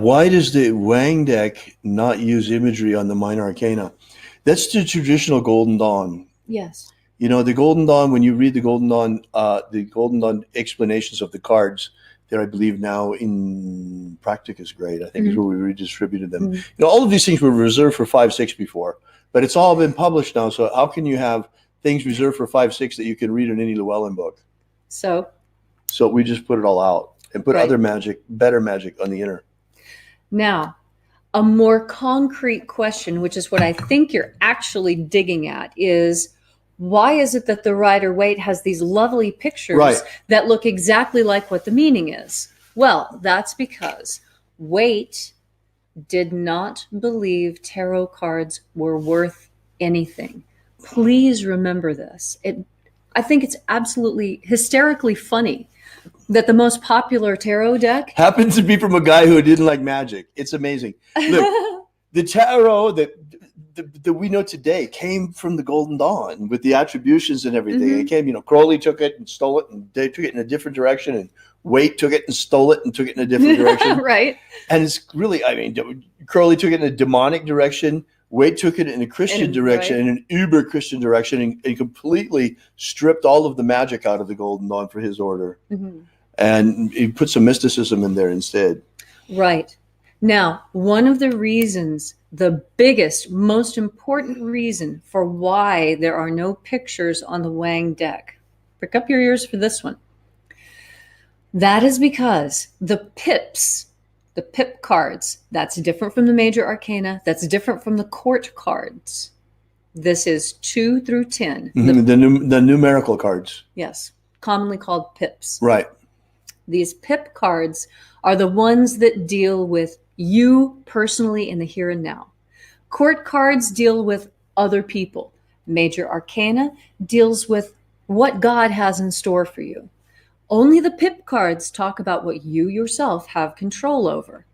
Why does the Wang deck not use imagery on the Minor Arcana? That's the traditional Golden Dawn. Yes. You know, the Golden Dawn, when you read the Golden Dawn explanations of the cards, they're, I believe, now in Practicus grade, I think is where we redistributed them. You know, all of these things were reserved for 5.6 before, but it's all been published now. So how can you have things reserved for 5.6 that you can read in any Llewellyn book? So we just put it all out and put other magic, better magic on the inner. Now, a more concrete question, which is what I think you're actually digging at, is why is it that the Rider-Waite has these lovely pictures that look exactly like what the meaning is? Well, that's because Waite did not believe tarot cards were worth anything. Please remember this. I think it's absolutely hysterically funny that the most popular tarot deck happens to be from a guy who didn't like magic. It's amazing. Look, the tarot that we know today came from the Golden Dawn with the attributions and everything. It came, you know, Crowley took it and stole it, and they took it in a different direction, and Waite took it and stole it and took it in a different direction. Right. And it's really, I mean, Crowley took it in a demonic direction. Waite took it in a Christian direction, in an uber Christian direction, and completely stripped all of the magic out of the Golden Dawn for his order. And he put some mysticism in there instead. Right. Now, one of the reasons, the biggest, most important reason for why there are no pictures on the Wang deck, prick up your ears for this one. That is because the pips, the pip cards, that's different from the major arcana, that's different from the court cards. This is 2 through 10. The numerical cards. Yes, commonly called pips. Right. These pip cards are the ones that deal with you personally in the here and now. Court cards deal with other people. Major arcana deals with what God has in store for you. Only the pip cards talk about what you yourself have control over.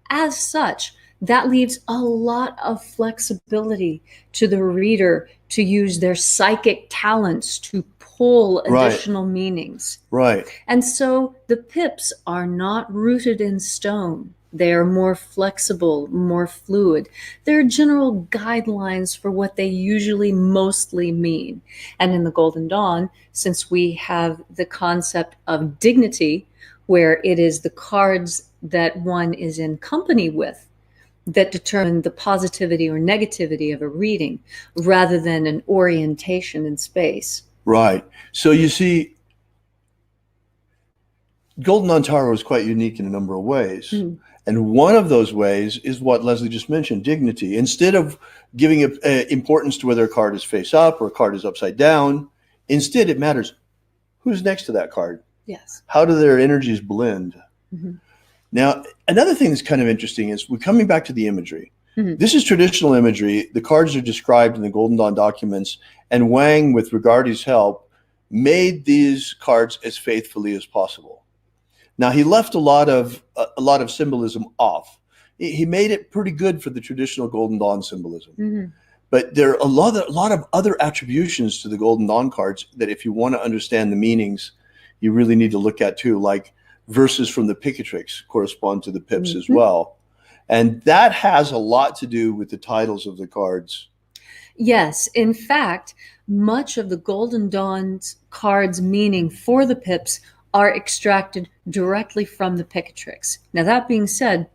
As such, that leaves a lot of flexibility to the reader to use their psychic talents to pull additional meanings. Right. And so the pips are not rooted in stone. They are more flexible, more fluid. They're general guidelines for what they usually mostly mean. And in the Golden Dawn, since we have the concept of dignity, where it is the cards that one is in company with that determine the positivity or negativity of a reading, rather than an orientation in space. Right. So you see, Golden Dawn Tarot is quite unique in a number of ways. And one of those ways is what Leslie just mentioned, dignity. Instead of giving importance to whether a card is face up or a card is upside down, instead it matters who's next to that card. Yes. How do their energies blend? Now, another thing that's kind of interesting is we're coming back to the imagery. This is traditional imagery. The cards are described in the Golden Dawn documents, and Wang, with Regardie's help, made these cards as faithfully as possible. Now, he left a lot of symbolism off. He made it pretty good for the traditional Golden Dawn symbolism. But there are a lot of other attributions to the Golden Dawn cards that, if you want to understand the meanings, you really need to look at too, like verses from the Picatrix correspond to the pips as well. And that has a lot to do with the titles of the cards. Yes. In fact, much of the Golden Dawn's cards' meaning for the pips are extracted directly from the Picatrix. Now, that being said,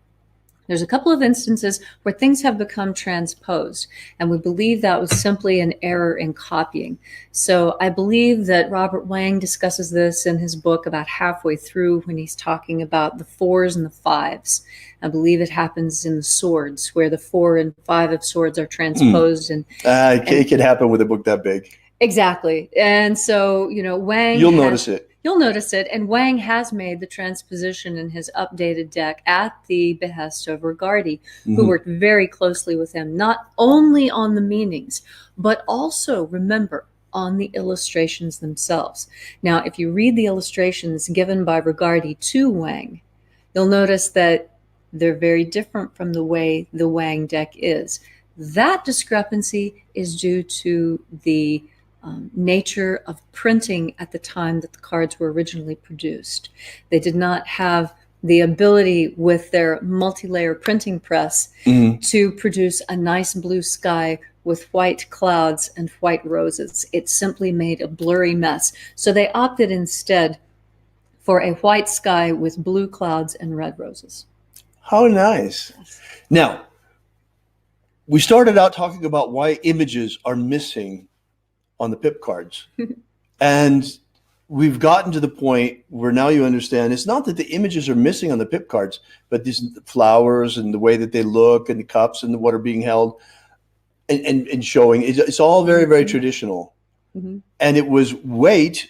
there's a couple of instances where things have become transposed, and we believe that was simply an error in copying. So I believe that Robert Wang discusses this in his book about halfway through when he's talking about the 4s and the 5s. I believe it happens in the swords, where the 4 and 5 of swords are transposed. It could happen with a book that big. Exactly. And so, you know, Wang... You'll notice it. And Wang has made the transposition in his updated deck at the behest of Regardie, who worked very closely with him, not only on the meanings, but also, remember, on the illustrations themselves. Now, if you read the illustrations given by Regardie to Wang, you'll notice that they're very different from the way the Wang deck is. That discrepancy is due to the nature of printing at the time that the cards were originally produced. They did not have the ability with their multi-layer printing press to produce a nice blue sky with white clouds and white roses. It simply made a blurry mess. So they opted instead for a white sky with blue clouds and red roses. How nice. Now, we started out talking about why images are missing on the pip cards. And we've gotten to the point where now you understand it's not that the images are missing on the pip cards, but these flowers and the way that they look and the cups and what are being held and showing. It's all very, very traditional. And it was Waite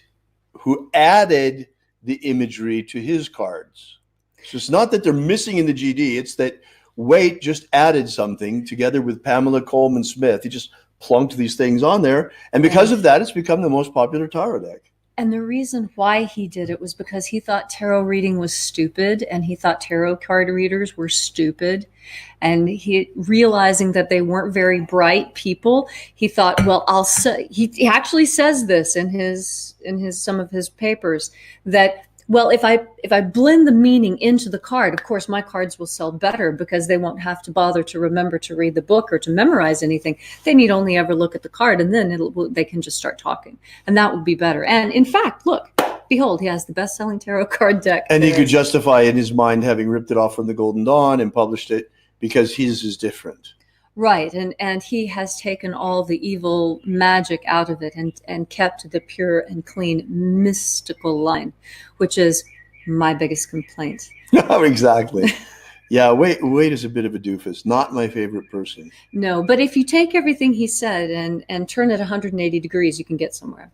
who added the imagery to his cards. So it's not that they're missing in the GD, it's that Waite just added something together with Pamela Coleman Smith. He just plunked these things on there. And because of that, it's become the most popular tarot deck. And the reason why he did it was because he thought tarot reading was stupid, and he thought tarot card readers were stupid. And he, realizing that they weren't very bright people, he thought, well, I'll say, he actually says this in his some of his papers, that, well, if I blend the meaning into the card, of course my cards will sell better because they won't have to bother to remember to read the book or to memorize anything. They need only ever look at the card, and then they can just start talking, and that would be better. And in fact, look, behold, he has the best-selling tarot card deck. And he could justify in his mind having ripped it off from the Golden Dawn and published it because his is different. Right, and he has taken all the evil magic out of it and kept the pure and clean mystical line, which is my biggest complaint. Exactly. Yeah, Waite is a bit of a doofus. Not my favorite person. No, but if you take everything he said and turn it 180 degrees, you can get somewhere.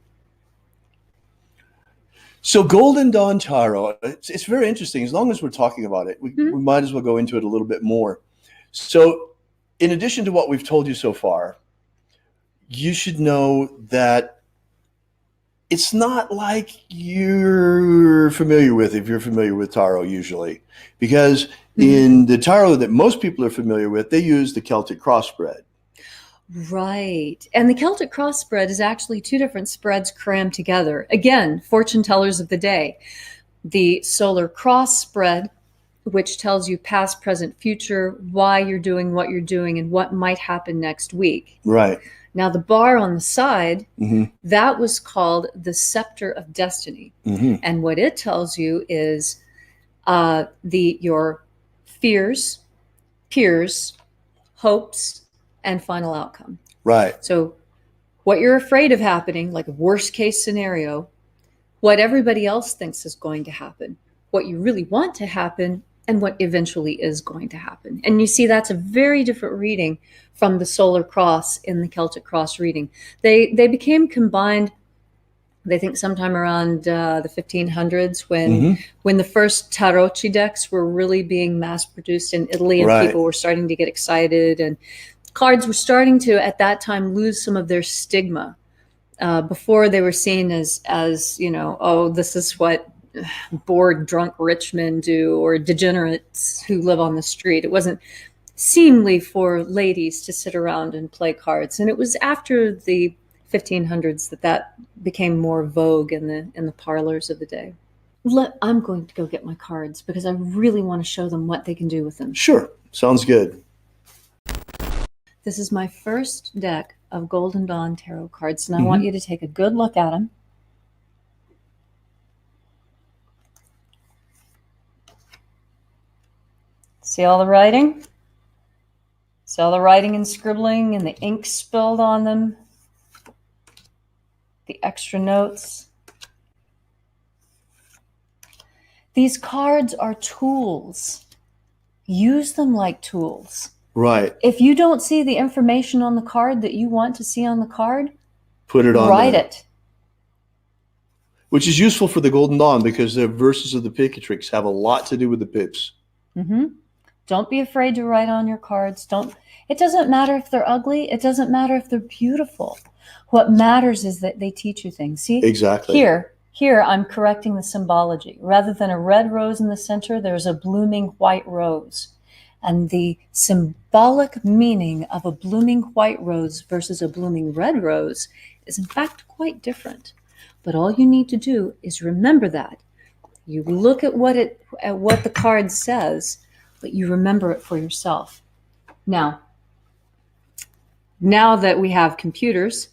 So Golden Dawn Tarot, it's very interesting. As long as we're talking about it, we might as well go into it a little bit more. So in addition to what we've told you so far, you should know that it's not like you're familiar with, if you're familiar with tarot usually, because in the tarot that most people are familiar with, they use the Celtic cross spread. Right. And the Celtic cross spread is actually two different spreads crammed together. Again, fortune tellers of the day. The solar cross spread, which tells you past, present, future, why you're doing what you're doing, and what might happen next week. Right. Now, the bar on the side, that was called the Scepter of Destiny. And what it tells you is your fears, peers, hopes, and final outcome. Right. So what you're afraid of happening, like worst case scenario, what everybody else thinks is going to happen, what you really want to happen, and what eventually is going to happen. And you see, that's a very different reading from the solar cross in the Celtic cross reading. They became combined, they think sometime around the 1500s when the first tarocchi decks were really being mass produced in Italy, and people were starting to get excited, and cards were starting to, at that time, lose some of their stigma. Before they were seen as you know, oh, this is what bored, drunk rich men do, or degenerates who live on the street. It wasn't seemly for ladies to sit around and play cards. And it was after the 1500s that became more vogue in the parlors of the day. I'm going to go get my cards because I really want to show them what they can do with them. Sure. Sounds good. This is my first deck of Golden Dawn tarot cards, and I want you to take a good look at them. See all the writing? See all the writing and scribbling and the ink spilled on them? The extra notes? These cards are tools. Use them like tools. Right. If you don't see the information on the card that you want to see on the card, put it on write there. it. Which is useful for the Golden Dawn because the verses of the Picatrix have a lot to do with the pips. Don't be afraid to write on your cards. It doesn't matter if they're ugly. It doesn't matter if they're beautiful. What matters is that they teach you things. See? Exactly. Here I'm correcting the symbology. Rather than a red rose in the center, there's a blooming white rose. And the symbolic meaning of a blooming white rose versus a blooming red rose is in fact quite different. But all you need to do is remember that. You look at what the card says, but you remember it for yourself. Now that we have computers,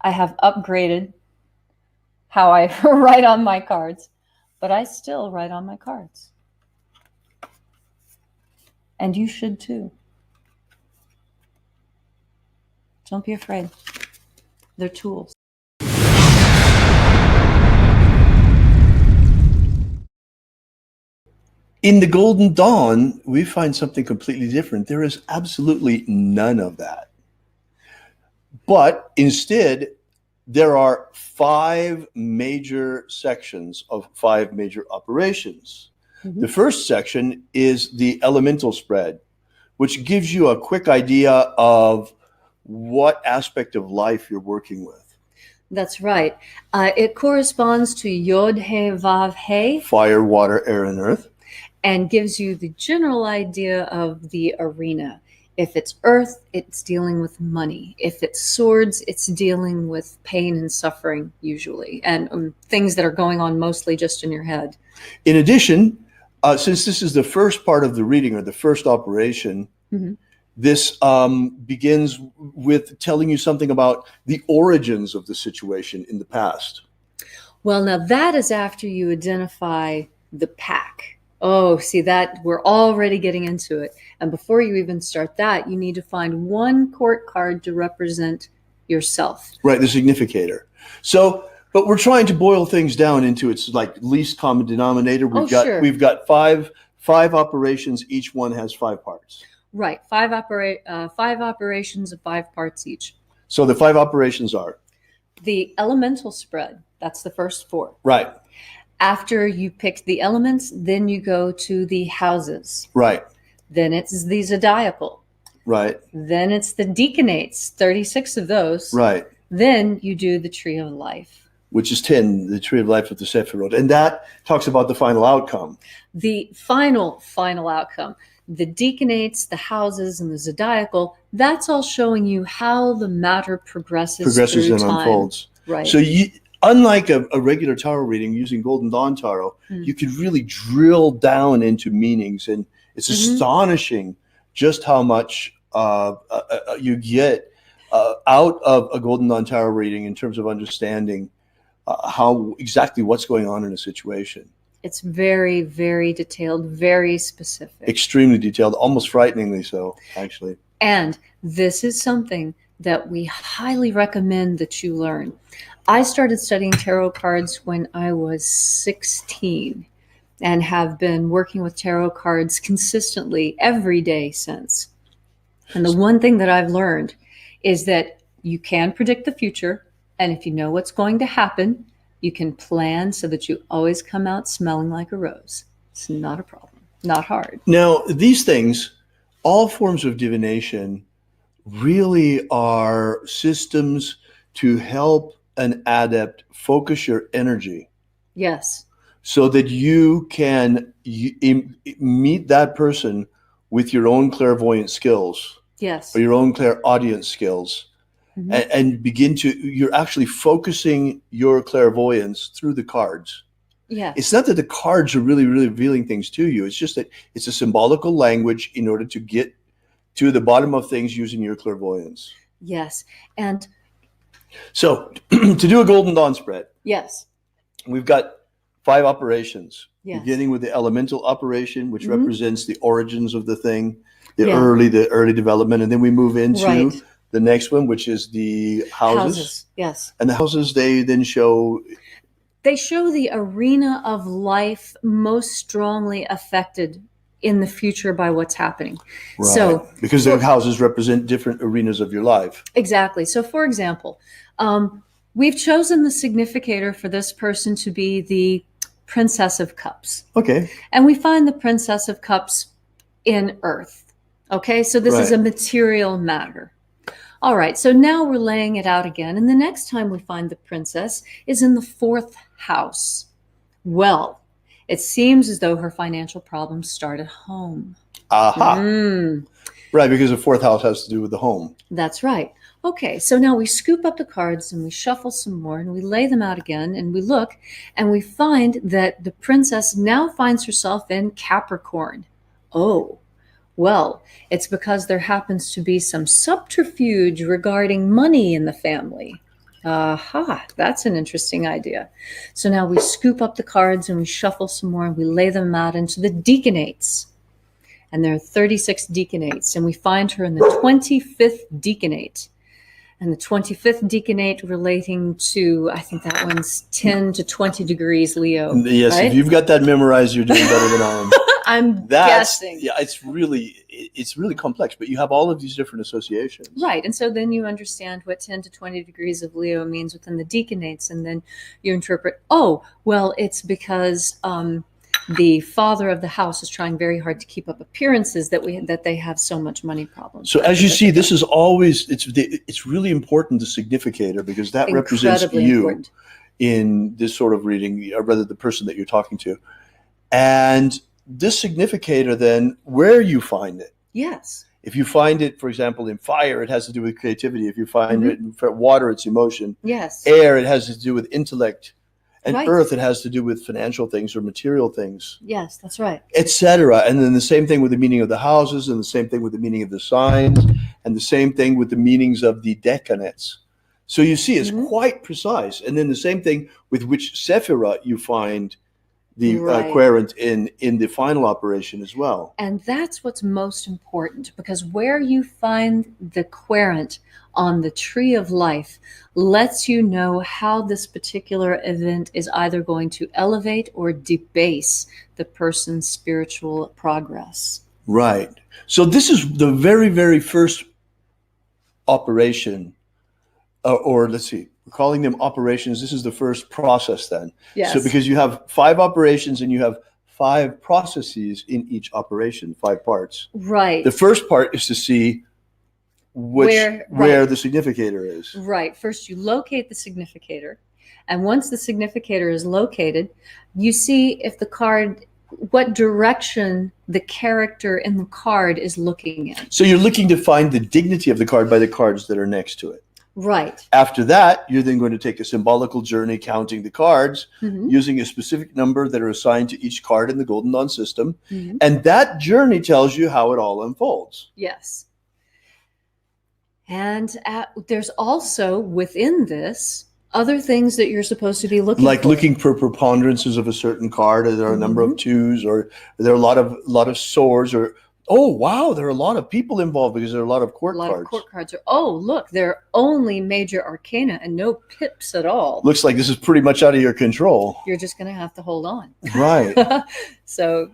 I have upgraded how I write on my cards, but I still write on my cards. And you should too. Don't be afraid. They're tools. In the Golden Dawn, we find something completely different. There is absolutely none of that. But instead, there are 5 major sections of 5 major operations. Mm-hmm. The first section is the elemental spread, which gives you a quick idea of what aspect of life you're working with. That's right. It corresponds to Yod, He, Vav, He. Fire, water, air, and earth. And gives you the general idea of the arena. If it's earth, it's dealing with money. If it's swords, it's dealing with pain and suffering, usually, and things that are going on mostly just in your head. In addition, since this is the first part of the reading, or the first operation, mm-hmm. This begins with telling you something about the origins of the situation in the past. Well, now that is after you identify the pack. Oh, see that we're already getting into it. And before you even start that, you need to find one court card to represent yourself. Right, the significator. So, but we're trying to boil things down into its like least common denominator. We've got five operations. Each one has 5 parts. Right, 5 operations of 5 parts each. So the 5 operations are the elemental spread. That's the first 4. Right. After you pick the elements, then you go to the houses. Right. Then it's the zodiacal. Right. Then it's the deacanates, 36 of those. Right. Then you do the tree of life. Which is 10, the tree of life with the Sephirot. And that talks about the final outcome. The final outcome. The deacanates, the houses, and the zodiacal, that's all showing you how the matter progresses through and time. Unfolds. Right. So unlike a regular tarot reading using Golden Dawn Tarot, you can really drill down into meanings, and it's astonishing just how much you get out of a Golden Dawn Tarot reading in terms of understanding how exactly what's going on in a situation. It's very, very detailed, very specific. Extremely detailed, almost frighteningly so, actually. And this is something that we highly recommend that you learn. I started studying tarot cards when I was 16 and have been working with tarot cards consistently every day since. And the one thing that I've learned is that you can predict the future, and if you know what's going to happen, you can plan so that you always come out smelling like a rose. It's not a problem, not hard. Now, these things, all forms of divination, really are systems to help an adept focus your energy. Yes. So that you can meet that person with your own clairvoyant skills. Yes. Or your own clairaudience skills. Mm-hmm. And begin to, you're actually focusing your clairvoyance through the cards. Yeah. It's not that the cards are really, really revealing things to you. It's just that it's a symbolical language in order to get to the bottom of things using your clairvoyance. Yes. And so to do a Golden Dawn spread. Yes. We've got 5 operations, yes. Beginning with the elemental operation, which represents the origins of the thing, the early development. And then we move into the next one, which is the houses. Yes. And the houses, they then show... They show the arena of life most strongly affected in the future by what's happening. Right. So, because the houses represent different arenas of your life. Exactly. So, for example, we've chosen the significator for this person to be the Princess of Cups. Okay. And we find the Princess of Cups in Earth. Okay. So this is a material matter. All right, so now we're laying it out again. And the next time we find the princess is in the 4th house. Well, it seems as though her financial problems start at home. Aha. Right, because the 4th house has to do with the home. That's right. Okay, so now we scoop up the cards and we shuffle some more and we lay them out again and we look and we find that the princess now finds herself in Capricorn. Oh, well, it's because there happens to be some subterfuge regarding money in the family. Aha, that's an interesting idea. So now we scoop up the cards and we shuffle some more and we lay them out into the deaconates. And there are 36 deaconates, and we find her in the 25th deaconate. And the 25th deaconate relating to, I think that one's 10 to 20 degrees Leo. Yes, right? If you've got that memorized, you're doing better than I am. I'm guessing. Yeah, it's really complex, but you have all of these different associations. Right, and so then you understand what 10 to 20 degrees of Leo means within the deaconates, and then you interpret, oh, well, it's because the father of the house is trying very hard to keep up appearances that they have so much money problems. So as you see, this is always, it's really important, the significator, because that represents you important in this sort of reading, or rather the person that you're talking to. And this significator, then, where you find it. Yes. If you find it, for example, in fire, it has to do with creativity. If you find it in water, it's emotion. Yes. Air, it has to do with intellect. And right. Earth, it has to do with financial things or material things. Yes, that's right. Etc. And then the same thing with the meaning of the houses, and the same thing with the meaning of the signs, and the same thing with the meanings of the decanates. So you see, it's quite precise. And then the same thing with which sephira you find the querent in the final operation as well. And that's what's most important, because where you find the querent on the tree of life lets you know how this particular event is either going to elevate or debase the person's spiritual progress. Right. So this is the very, very first operation, or let's see, we're calling them operations. This is the first process then. Yes. So because you have 5 operations and you have 5 processes in each operation, 5 parts. Right. The first part is to see where the significator is. Right. First, you locate the significator. And once the significator is located, you see if the card, what direction the character in the card is looking in. So you're looking to find the dignity of the card by the cards that are next to it. Right. After that, you're then going to take a symbolical journey counting the cards using a specific number that are assigned to each card in the Golden Dawn system. And that journey tells you how it all unfolds. Yes. And there's also within this other things that you're supposed to be looking like for. Looking for preponderances of a certain card. Are there a number of 2s, or are there a lot of swords, or oh wow, there are a lot of people involved because there are a lot of court cards. Of court cards. Oh look, there are only major arcana and no pips at all. Looks like this is pretty much out of your control. You're just going to have to hold on. Right. So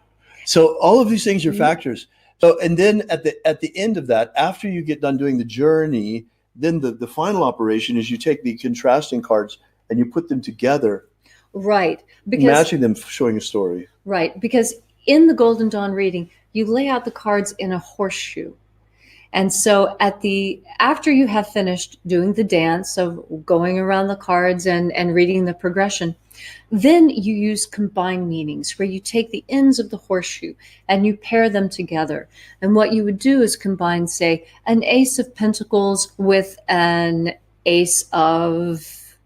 all of these things are factors. So, and then at the end of that, after you get done doing the journey, then the final operation is you take the contrasting cards and you put them together. Right. Because matching them, showing a story. Right. Because in the Golden Dawn reading, you lay out the cards in a horseshoe. And so after you have finished doing the dance of going around the cards and reading the progression, then you use combined meanings where you take the ends of the horseshoe and you pair them together. And what you would do is combine, say, an ace of pentacles with an ace of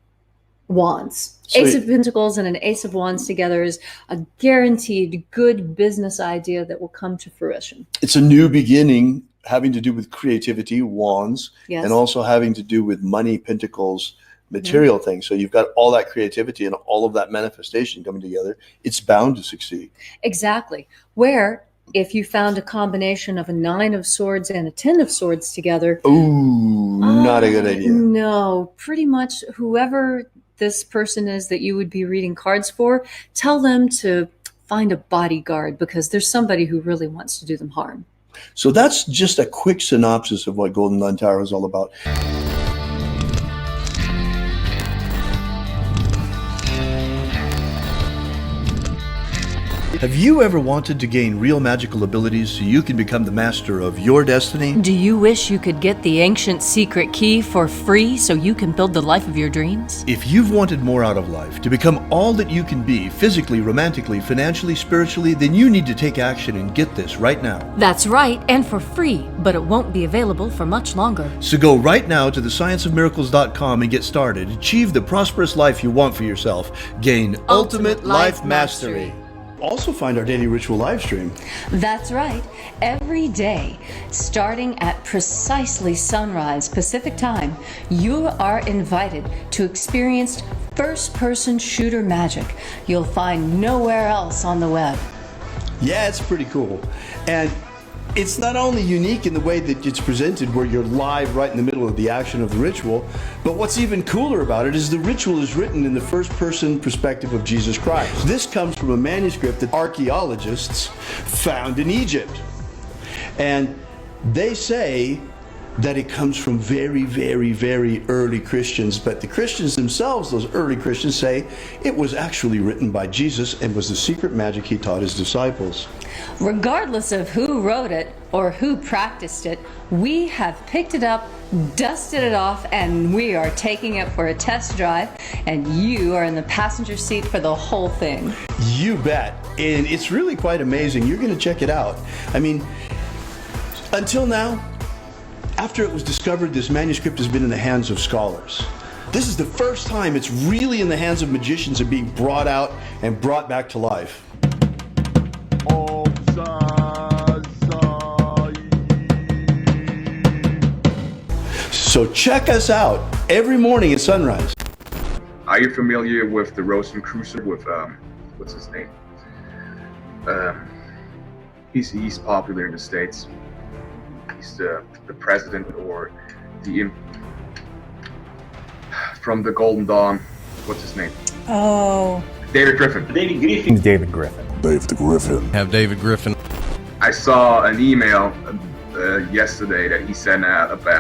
wands. Ace of Pentacles and an Ace of Wands together is a guaranteed good business idea that will come to fruition. It's a new beginning having to do with creativity, wands, and also having to do with money, pentacles, material things. So you've got all that creativity and all of that manifestation coming together. It's bound to succeed. Exactly. Where if you found a combination of a 9 of swords and a 10 of swords together. Ooh, not a good idea. No, pretty much whoever this person is that you would be reading cards for, tell them to find a bodyguard because there's somebody who really wants to do them harm. So that's just a quick synopsis of what Golden Dawn Tarot is all about. Have you ever wanted to gain real magical abilities so you can become the master of your destiny? Do you wish you could get the ancient secret key for free so you can build the life of your dreams? If you've wanted more out of life, to become all that you can be, physically, romantically, financially, spiritually, then you need to take action and get this right now. That's right, and for free, but it won't be available for much longer. So go right now to thescienceofmiracles.com and get started. Achieve the prosperous life you want for yourself. Gain ultimate life mastery. Also find our daily ritual live stream. That's right. Every day, starting at precisely sunrise Pacific time, you are invited to experience first-person shooter magic you'll find nowhere else on the web. Yeah, it's pretty cool. And it's not only unique in the way that it's presented, where you're live right in the middle of the action of the ritual, but what's even cooler about it is the ritual is written in the first-person perspective of Jesus Christ. This comes from a manuscript that archaeologists found in Egypt. And they say that it comes from very, very, very early Christians, but the Christians themselves, those early Christians, say it was actually written by Jesus and was the secret magic he taught his disciples. Regardless of who wrote it or who practiced it, we have picked it up, dusted it off, and we are taking it for a test drive, and you are in the passenger seat for the whole thing. You bet. And it's really quite amazing. You're going to check it out. I mean, until now, after it was discovered, this manuscript has been in the hands of scholars. This is the first time it's really in the hands of magicians and being brought out and brought back to life. So check us out every morning at sunrise. Are you familiar with the Rosicrucian with what's his name? He's popular in the States. He's the president or the from the Golden Dawn. What's his name? Oh. David Griffin. David Griffin. David Griffin. David Griffin. Have David Griffin. I saw an email yesterday that he sent out about